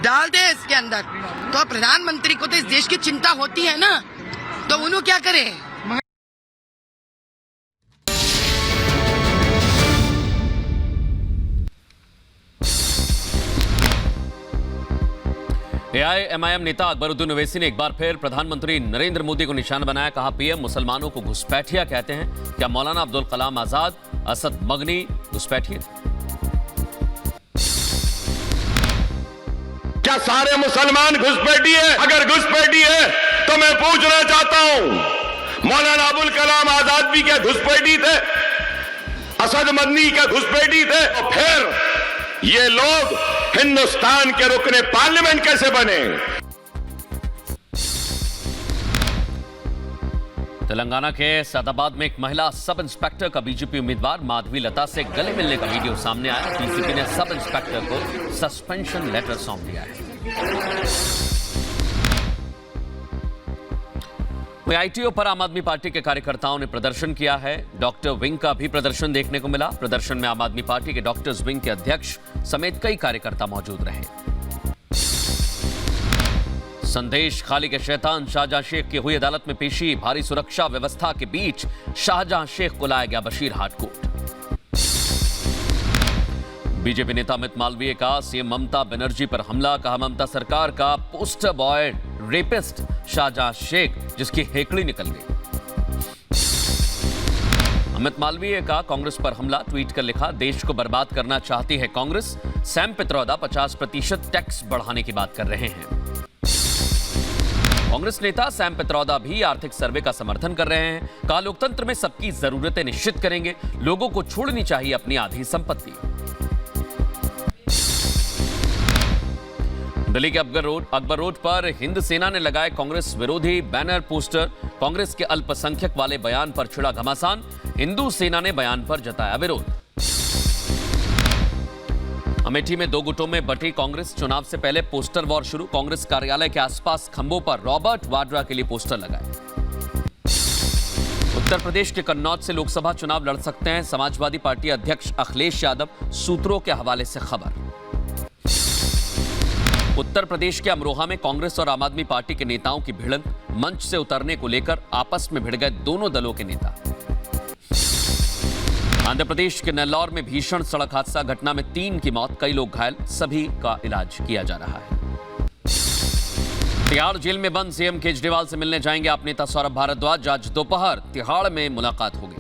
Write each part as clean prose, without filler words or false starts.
डालते हैं इसके अंदर। तो प्रधानमंत्री को तो इस देश की चिंता होती है ना, तो उन्होंने क्या करे। एआईएमआईएम नेता अकबरुद्दीन ओवैसी ने एक बार फिर प्रधानमंत्री नरेंद्र मोदी को निशाना बनाया। कहा, पीएम मुसलमानों को घुसपैठिया कहते हैं। क्या मौलाना अब्दुल कलाम आजाद, असद मगनी घुसपैठिए? क्या सारे मुसलमान घुसपैठी है? अगर घुसपैठी है तो मैं पूछना चाहता हूं, मौलाना अबुल कलाम आजाद भी क्या घुसपैठी थे? असद मदनी क्या घुसपैठी थे? और फिर ये लोग हिंदुस्तान के रुकने पार्लियामेंट कैसे बने? तेलंगाना के सैदाबाद में एक महिला सब इंस्पेक्टर का बीजेपी उम्मीदवार माधवी लता से गले मिलने का वीडियो सामने आया। डीसीपी ने सब इंस्पेक्टर को सस्पेंशन लेटर सौंप दिया है। आईटीओ पर आम आदमी पार्टी के कार्यकर्ताओं ने प्रदर्शन किया है। डॉक्टर विंग का भी प्रदर्शन देखने को मिला। प्रदर्शन में आम आदमी पार्टी के डॉक्टर्स विंग के अध्यक्ष समेत कई कार्यकर्ता मौजूद रहे। संदेश खाली के शैतान शाहजहां शेख की हुई अदालत में पेशी। भारी सुरक्षा व्यवस्था के बीच शाहजहां शेख को लाया गया बशीर हाट कोर्ट। बीजेपी नेता अमित मालवीय का सीएम ममता बनर्जी पर हमला। कहा, ममता सरकार का poster boy rapist Shahjahan Sheikh, जिसकी हेकड़ी निकल गई। अमित मालवीय का कांग्रेस पर हमला। ट्वीट कर लिखा, देश को बर्बाद करना चाहती है कांग्रेस। सैम पित्रोदा 50% टैक्स बढ़ाने की बात कर रहे हैं। कांग्रेस नेता सैम पित्रोदा भी आर्थिक सर्वे का समर्थन कर रहे हैं। कहा, लोकतंत्र में सबकी जरूरतें निश्चित करेंगे। लोगों को छोड़नी चाहिए अपनी आधी संपत्ति। दिल्ली के अकबर रोड पर हिंद सेना ने लगाए कांग्रेस विरोधी बैनर पोस्टर। कांग्रेस के अल्पसंख्यक वाले बयान पर छिड़ा घमासान। हिंदू सेना ने बयान पर जताया विरोध। अमेठी में दो गुटों में बटी कांग्रेस। चुनाव से पहले पोस्टर वॉर शुरू। कांग्रेस कार्यालय के आसपास खंभों पर रॉबर्ट वाड्रा के लिए पोस्टर लगाए। उत्तर प्रदेश के कन्नौज से लोकसभा चुनाव लड़ सकते हैं समाजवादी पार्टी अध्यक्ष अखिलेश यादव। सूत्रों के हवाले से खबर। उत्तर प्रदेश के अमरोहा में कांग्रेस और आम आदमी पार्टी के नेताओं की भिड़ंत। मंच से उतरने को लेकर आपस में भिड़ गए दोनों दलों के नेता। आंध्र प्रदेश के नेल्लौर में भीषण सड़क हादसा। घटना में 3 की मौत, कई लोग घायल। सभी का इलाज किया जा रहा है। तिहाड़ जेल में बंद सीएम केजरीवाल से मिलने जाएंगे आप नेता सौरभ भारद्वाज। आज दोपहर तिहाड़ में मुलाकात होगी।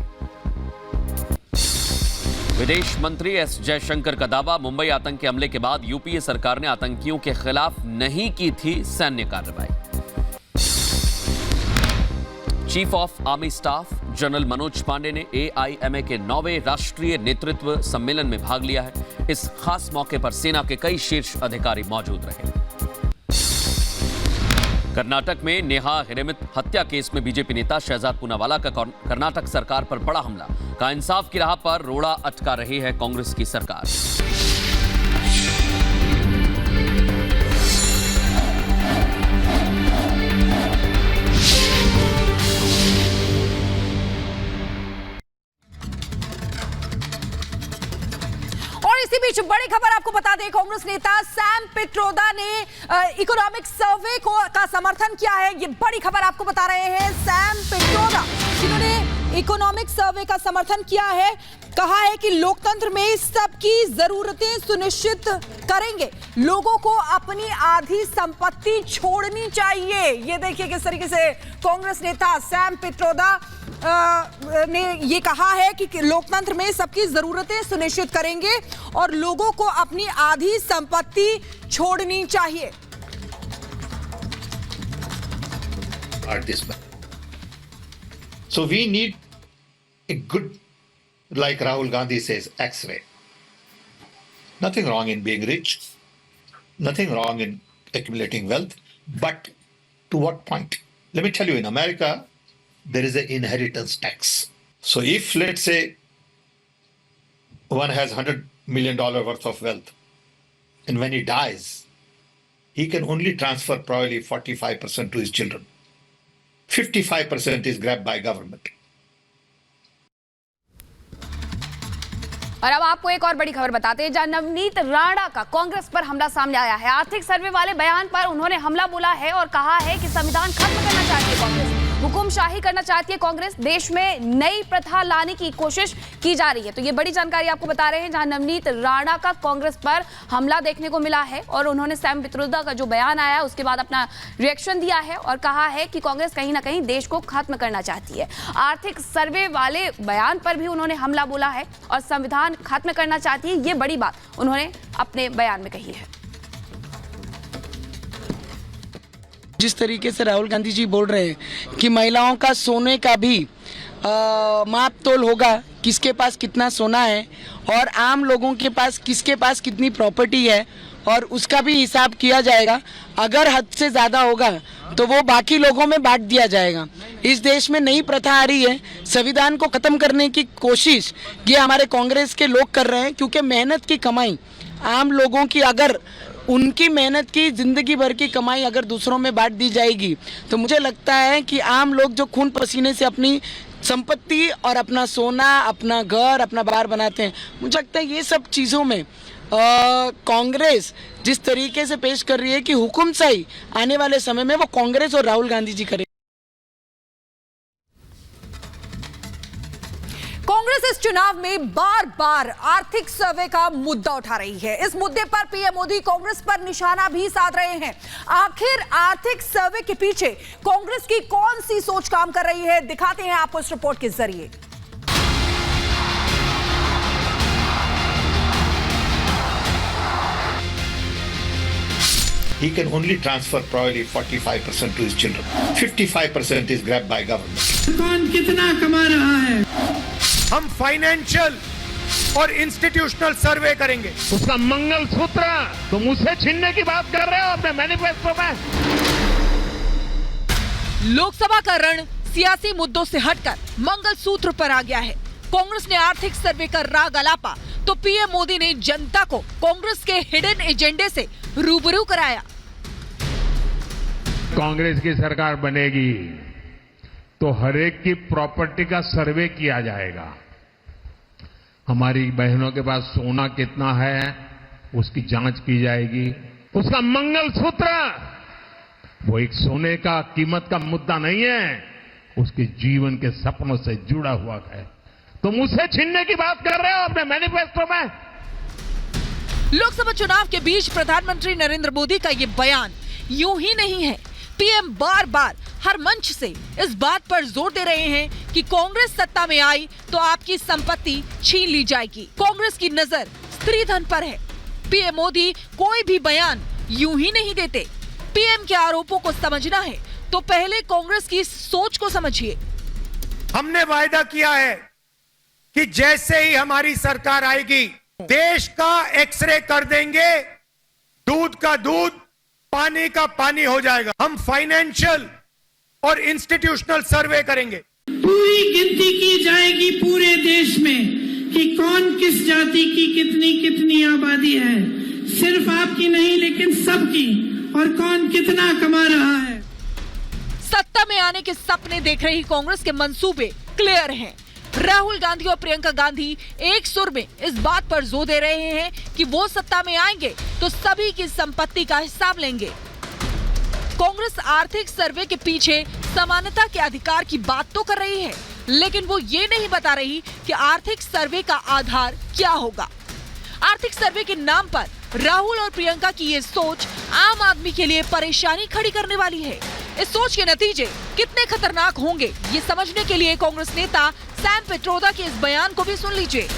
विदेश मंत्री एस जयशंकर का दावा, मुंबई आतंकी हमले के बाद यूपीए सरकार ने आतंकियों के खिलाफ नहीं की थी सैन्य कार्रवाई। Chief of army staff general Manoj Pande ने एआईएमए के 9वें राष्ट्रीय नेतृत्व सम्मेलन में भाग लिया है। इस खास मौके पर सेना के कई शीर्ष अधिकारी मौजूद रहे। कर्नाटक में नेहा हिरेमठ हत्या केस में बीजेपी नेता शहजाद पूनावाला का कर्नाटक सरकार पर बड़ा हमला। का इंसाफ की राह पर रोड़ा अटका रही है कांग्रेस की सरकार। इसी बीच बड़ी खबर आपको बता दें, कांग्रेस नेता सैम पित्रोदा ने इकोनॉमिक सर्वे का समर्थन किया है। ये बड़ी खबर आपको बता रहे हैं। सैम पित्रोदा जिन्होंने इकोनॉमिक सर्वे का समर्थन किया है, कहा है कि लोकतंत्र में सबकी जरूरतें सुनिश्चित करेंगे। लोगों को अपनी आधी संपत्ति छोड़नी चाहिए। ये देखिए किस तरीके से कांग्रेस नेता सैम पित्रोदा ने ये कहा है कि लोकतंत्र में सबकी जरूरतें सुनिश्चित करेंगे और लोगों को अपनी आधी संपत्ति छोड़नी चाहिए। So we need a good, like Rahul Gandhi says, X-ray. Nothing wrong in being rich, nothing wrong in accumulating wealth, but to what point? Let me tell you, in America, there is an inheritance tax. So if, let's say, one has $100 million worth of wealth, and when he dies, he can only transfer probably 45% to his children. 55% is grabbed by government. और अब आपको एक और बड़ी खबर बताते हैं, जहां नवनीत राणा का कांग्रेस पर हमला सामने आया है। आर्थिक सर्वे वाले बयान पर उन्होंने हमला बोला है और कहा है कि संविधान खत्म करना चाहती है कांग्रेस, हुकुमशाही करना चाहती है कांग्रेस, देश में नई प्रथा लाने की कोशिश की जा रही है। तो ये बड़ी जानकारी आपको बता रहे हैं, जहां नवनीत राणा का कांग्रेस पर हमला देखने को मिला है और उन्होंने सैम पित्रोदा का जो बयान आया उसके बाद अपना रिएक्शन दिया है और कहा है कि कांग्रेस कहीं ना कहीं देश को खत्म करना चाहती है। आर्थिक सर्वे वाले बयान पर भी उन्होंने हमला बोला है और संविधान खत्म करना चाहती है, ये बड़ी बात उन्होंने अपने बयान में कही है। जिस तरीके से राहुल गांधी जी बोल रहे हैं कि महिलाओं का सोने का भी माप तोल होगा, किसके पास कितना सोना है और आम लोगों के पास किसके पास कितनी प्रॉपर्टी है और उसका भी हिसाब किया जाएगा। अगर हद से ज़्यादा होगा तो वो बाकी लोगों में बांट दिया जाएगा। इस देश में नई प्रथा आ रही है, संविधान को ख़त्म करने की कोशिश ये हमारे कांग्रेस के लोग कर रहे हैं, क्योंकि मेहनत की कमाई आम लोगों की, अगर उनकी मेहनत की जिंदगी भर की कमाई अगर दूसरों में बांट दी जाएगी तो मुझे लगता है कि आम लोग जो खून पसीने से अपनी संपत्ति और अपना सोना, अपना घर, अपना बार बनाते हैं, मुझे लगता है ये सब चीज़ों में कांग्रेस जिस तरीके से पेश कर रही है कि हुकुमशाही आने वाले समय में वो कांग्रेस और राहुल गांधी जी करें। कांग्रेस इस चुनाव में बार बार आर्थिक सर्वे का मुद्दा उठा रही है। इस मुद्दे पर पीएम मोदी कांग्रेस पर निशाना भी साध रहे हैं। आखिर आर्थिक सर्वे के पीछे कांग्रेस की कौन सी सोच काम कर रही है, दिखाते हैं आपको इस रिपोर्ट के जरिए। He can only transfer probably 45% to his children. 55% is grabbed by government. कौन कितना कमा रहा है? हम फाइनेंशियल और इंस्टीट्यूशनल सर्वे करेंगे। उसका मंगल सूत्र तुम उसे छीनने की बात कर रहे हो अपने मैनिफेस्टो में। लोकसभा का रण सियासी मुद्दों से हटकर मंगलसूत्र पर आ गया है। कांग्रेस ने आर्थिक सर्वे का राग अलापा तो पीएम मोदी ने जनता को कांग्रेस के हिडन एजेंडे से रूबरू कराया। कांग्रेस की सरकार बनेगी तो हर एक की प्रॉपर्टी का सर्वे किया जाएगा। हमारी बहनों के पास सोना कितना है उसकी जांच की जाएगी। उसका मंगलसूत्र वो एक सोने का कीमत का मुद्दा नहीं है, उसके जीवन के सपनों से जुड़ा हुआ है। तुम उसे छीनने की बात कर रहे हो अपने मैनिफेस्टो में। लोकसभा चुनाव के बीच प्रधानमंत्री नरेंद्र मोदी का ये बयान यूं ही नहीं है। पीएम बार बार हर मंच से इस बात पर जोर दे रहे हैं कि कांग्रेस सत्ता में आई तो आपकी संपत्ति छीन ली जाएगी। कांग्रेस की नजर स्त्री धन पर है। पीएम मोदी कोई भी बयान यूं ही नहीं देते। पीएम के आरोपों को समझना है तो पहले कांग्रेस की सोच को समझिए। हमने वायदा किया है कि जैसे ही हमारी सरकार आएगी देश का एक्सरे कर देंगे, दूध का दूध, पानी का पानी हो जाएगा। हम फाइनेंशियल और इंस्टीट्यूशनल सर्वे करेंगे। पूरी गिनती की जाएगी पूरे देश में कि कौन किस जाति की कितनी कितनी आबादी है, सिर्फ आपकी नहीं लेकिन सबकी, और कौन कितना कमा रहा है। सत्ता में आने के सपने देख रही कांग्रेस के मंसूबे क्लियर हैं। राहुल गांधी और प्रियंका गांधी एक सुर में इस बात पर जोर दे रहे हैं कि वो सत्ता में आएंगे तो सभी की संपत्ति का हिसाब लेंगे। कांग्रेस आर्थिक सर्वे के पीछे समानता के अधिकार की बात तो कर रही है, लेकिन वो ये नहीं बता रही कि आर्थिक सर्वे का आधार क्या होगा। आर्थिक सर्वे के नाम पर राहुल और प्रियंका की ये सोच आम आदमी के लिए परेशानी खड़ी करने वाली है। इस सोच के नतीजे कितने खतरनाक होंगे, ये समझने के लिए कांग्रेस नेता सैम पित्रोदा के इस बयान को भी सुन लीजिए।